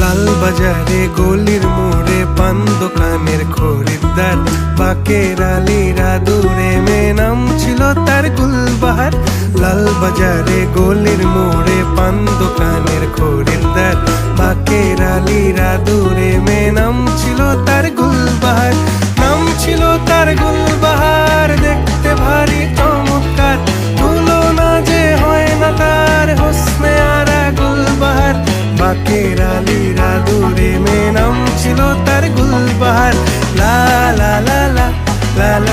লাল বাজারে গলির মোড়ে পান দোকানের খরিদ্দার, বাকের আলীরা দূরে মেয়ে নাম ছিল তার গুলবাহার। লাল বাজারে গলির মোড়ে পান দোকানের খরিদ্দার, বাকের আলীরা দূরে মেয়ে নাম ছিল তার গুলবাহার। নাম ছিল তার গুলবাহার, দেখতে ভারী চমৎকার, তুলনা যে হয় না তার হোসনে আরা গুলবাহার। বাকের আলীরা দূরে মেয়ে নাম ছিল তার গুলবাহার। লা লা লা লা লা লা